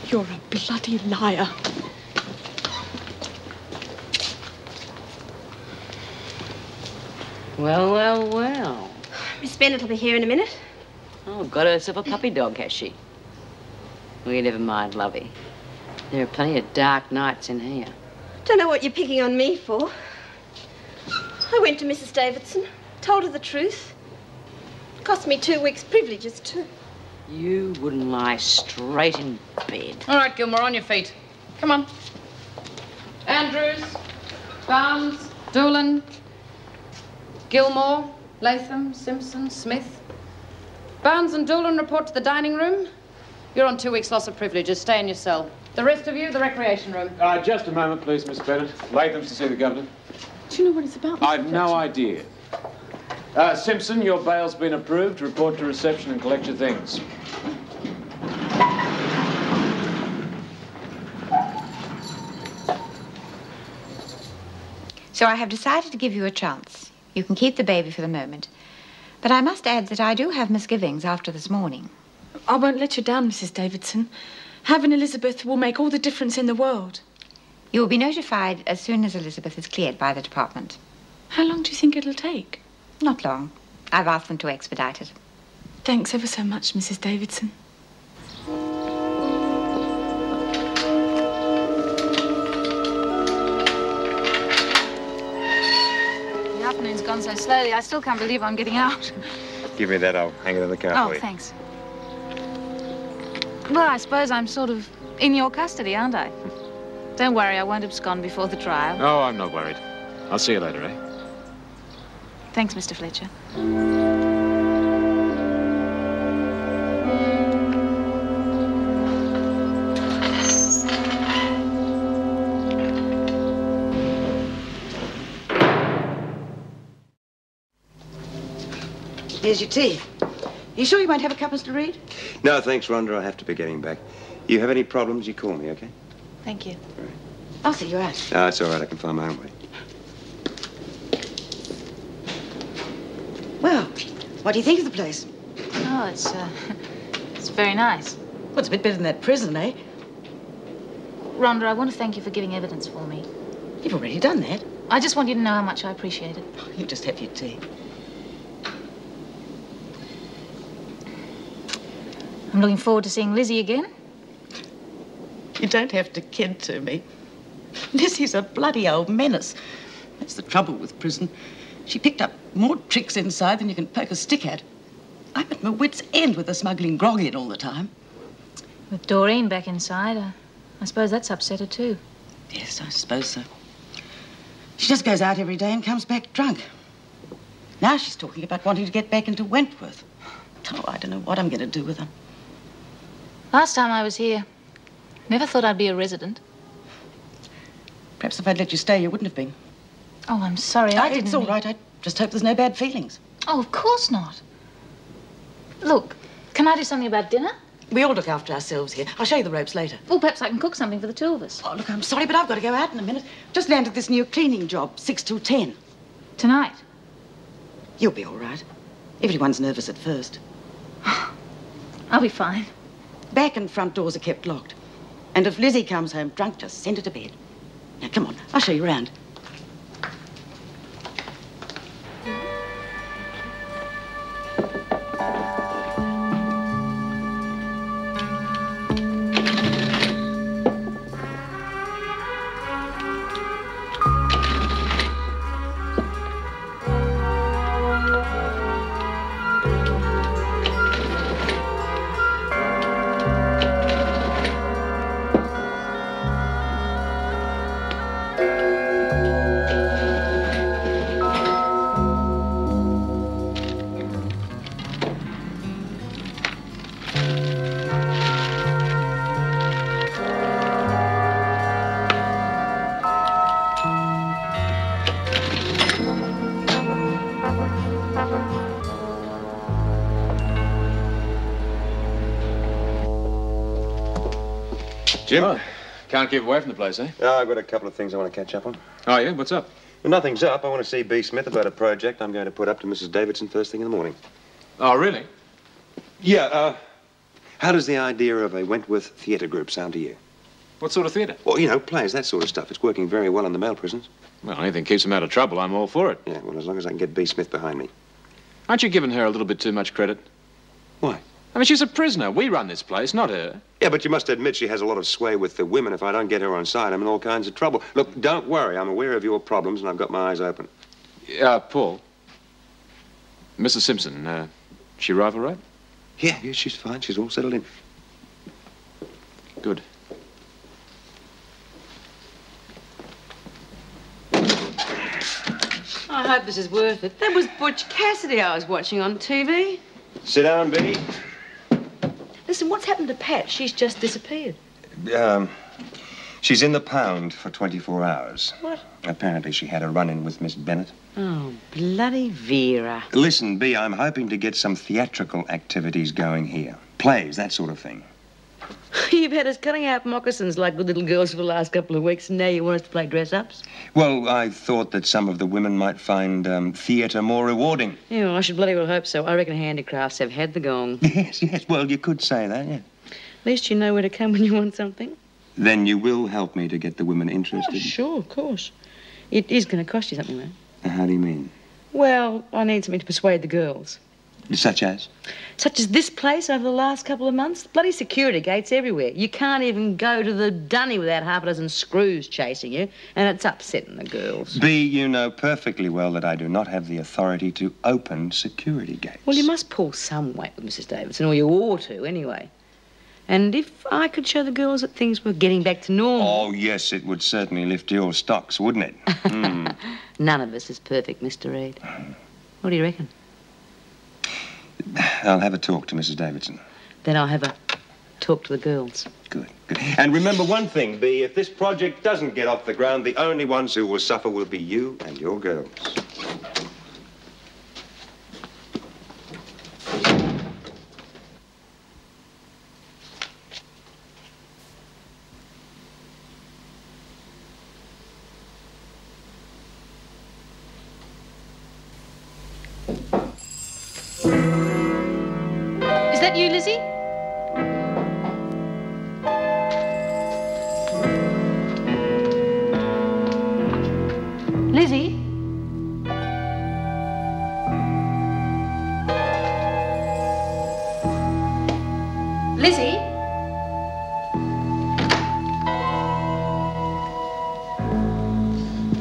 You're a bloody liar. Well, well, well. Miss Bennett will be here in a minute. Oh, got herself a puppy dog, has she? Well, you never mind, lovey. There are plenty of dark nights in here. Don't know what you're picking on me for. I went to Mrs. Davidson, told her the truth. Cost me 2 weeks' privileges, too. You wouldn't lie straight in bed. All right, Gilmore, on your feet. Come on. Andrews, Barnes, Doolan, Gilmore, Latham, Simpson, Smith. Barnes and Doolan report to the dining room. You're on 2 weeks' loss of privileges. Stay in your cell. The rest of you, the recreation room. Just a moment, please, Miss Bennett. Latham's to see the governor. Do you know what it's about, Mr. I've no idea. Simpson, your bail's been approved. Report to reception and collect your things. So I have decided to give you a chance. You can keep the baby for the moment. But I must add that I do have misgivings after this morning. I won't let you down, Mrs. Davidson. Having Elizabeth will make all the difference in the world. You will be notified as soon as Elizabeth is cleared by the department. How long do you think it'll take? Not long. I've asked them to expedite it. Thanks ever so much, Mrs. Davidson. The afternoon's gone so slowly, I still can't believe I'm getting out. Give me that, I'll hang it in the car Oh, for you. thanks. Well, I suppose I'm sort of in your custody, aren't I? Don't worry, I won't abscond before the trial. Oh, I'm not worried. I'll see you later, eh? Thanks, Mr. Fletcher. Here's your tea. You sure you won't have a cup, Mr. Reed? No, thanks, Rhonda. I have to be getting back. You have any problems, you call me, okay? Thank you. Right. I'll see you out. No, it's all right. I can find my own way. Well, what do you think of the place? Oh, it's very nice. Well, it's a bit better than that prison, eh? Rhonda, I want to thank you for giving evidence for me. You've already done that. I just want you to know how much I appreciate it. Oh, you just have your tea. I'm looking forward to seeing Lizzie again. You don't have to kid to me. Lizzie's a bloody old menace. That's the trouble with prison. She picked up more tricks inside than you can poke a stick at. I'm at my wit's end with the smuggling grog in all the time. With Doreen back inside, I suppose that's upset her too. Yes, I suppose so. She just goes out every day and comes back drunk. Now she's talking about wanting to get back into Wentworth. Oh, I don't know what I'm going to do with her. Last time I was here, never thought I'd be a resident. Perhaps if I'd let you stay, you wouldn't have been. Oh, I'm sorry, I didn't... It's all right. I just hope there's no bad feelings. Oh, of course not. Look, can I do something about dinner? We all look after ourselves here. I'll show you the ropes later. Well, perhaps I can cook something for the two of us. Oh, look, I'm sorry, but I've got to go out in a minute. Just landed this new cleaning job, 6 till 10. Tonight? You'll be all right. Everyone's nervous at first. I'll be fine. Back and front doors are kept locked. And if Lizzie comes home drunk, just send her to bed. Now, come on. I'll show you around. Jim, can't keep away from the place, eh? No, I've got a couple of things I want to catch up on. Oh, yeah? What's up? Well, nothing's up. I want to see B. Smith about a project I'm going to put up to Mrs. Davidson first thing in the morning. Oh, really? Yeah, How does the idea of a Wentworth theatre group sound to you? What sort of theatre? Well, you know, plays, that sort of stuff. It's working very well in the male prisons. Well, anything keeps them out of trouble, I'm all for it. Yeah, well, as long as I can get B. Smith behind me. Aren't you giving her a little bit too much credit? Why? I mean, she's a prisoner. We run this place, not her. Yeah, but you must admit she has a lot of sway with the women. If I don't get her on side, I'm in all kinds of trouble. Look, don't worry. I'm aware of your problems, and I've got my eyes open. Paul. Mrs. Simpson, she arrive all right? Yeah, she's fine. She's all settled in. Good. I hope this is worth it. That was Butch Cassidy I was watching on TV. Sit down, B. Listen, what's happened to Pat? She's just disappeared. She's in the pound for 24 hours. What? Apparently she had a run-in with Miss Bennett. Oh, bloody Vera. Listen, B, I'm hoping to get some theatrical activities going here. Plays, that sort of thing. You've had us cutting out moccasins like good little girls for the last couple of weeks, and now you want us to play dress-ups? Well, I thought that some of the women might find theatre more rewarding. Yeah, well, I should bloody well hope so. I reckon handicrafts have had the gong. Yes, well, you could say that, yeah. At least you know where to come when you want something. Then you will help me to get the women interested? Oh, sure, of course. It is going to cost you something, though. How do you mean? Well, I need something to persuade the girls. Such as? Such as this place over the last couple of months. Bloody security gates everywhere. You can't even go to the dunny without half a dozen screws chasing you, and it's upsetting the girls. B, you know perfectly well that I do not have the authority to open security gates. Well, you must pull some weight with Mrs. Davidson, or you ought to, anyway. And if I could show the girls that things were getting back to normal... Oh, yes, it would certainly lift your stocks, wouldn't it? None of us is perfect, Mr. Reed. What do you reckon? I'll have a talk to Mrs. Davidson. Then I'll have a talk to the girls. Good. And remember one thing, B, if this project doesn't get off the ground, the only ones who will suffer will be you and your girls. Is that you, Lizzie? Lizzie? Lizzie?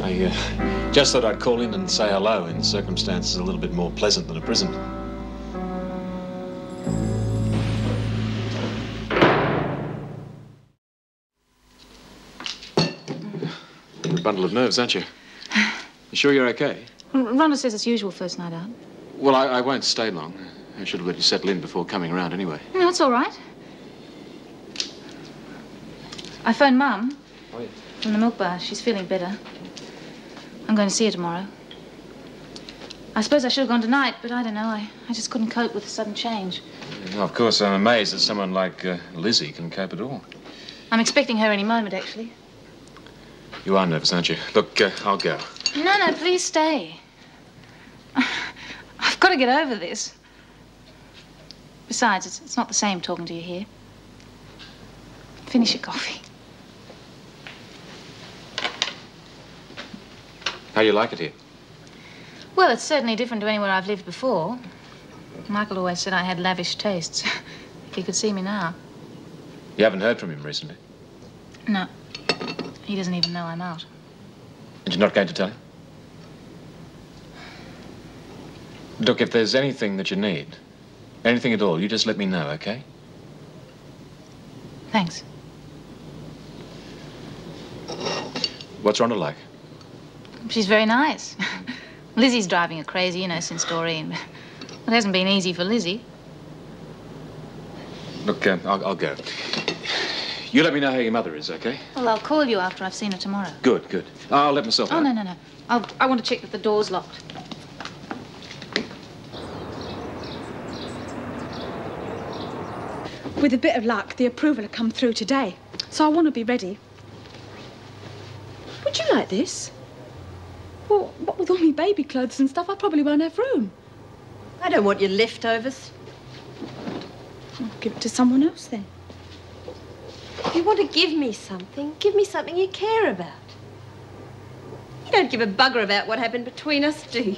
I just thought I'd call in and say hello in circumstances a little bit more pleasant than a prison. You're a bundle of nerves, aren't you? You sure you're okay? Rhonda says it's usual first night out. Well, I won't stay long. I should have let you settle in before coming around anyway. No, it's all right. I phoned Mum from the milk bar. She's feeling better. I'm going to see her tomorrow. I suppose I should have gone tonight, but I don't know. I just couldn't cope with the sudden change. Well, of course, I'm amazed that someone like Lizzie can cope at all. I'm expecting her any moment, actually. You are nervous, aren't you? Look, I'll go. No, please stay. I've got to get over this. Besides, it's not the same talking to you here. Finish your coffee. How do you like it here? Well, it's certainly different to anywhere I've lived before. Michael always said I had lavish tastes. If he could see me now. You haven't heard from him recently? No. He doesn't even know I'm out. And you're not going to tell him? Look, if there's anything that you need, anything at all, you just let me know, okay? Thanks. What's Rhonda like? She's very nice. Lizzie's driving her crazy, you know, since Doreen. It hasn't been easy for Lizzie. Look, I'll go. You let me know how your mother is, okay? Well, I'll call you after I've seen her tomorrow. Good. I'll let myself out. Oh, no. I want to check that the door's locked. With a bit of luck, the approval will come through today. So I want to be ready. Would you like this? Well, what with all my baby clothes and stuff, I probably won't have room. I don't want your leftovers. give it to someone else then. If you want to give me something you care about. You don't give a bugger about what happened between us, do you?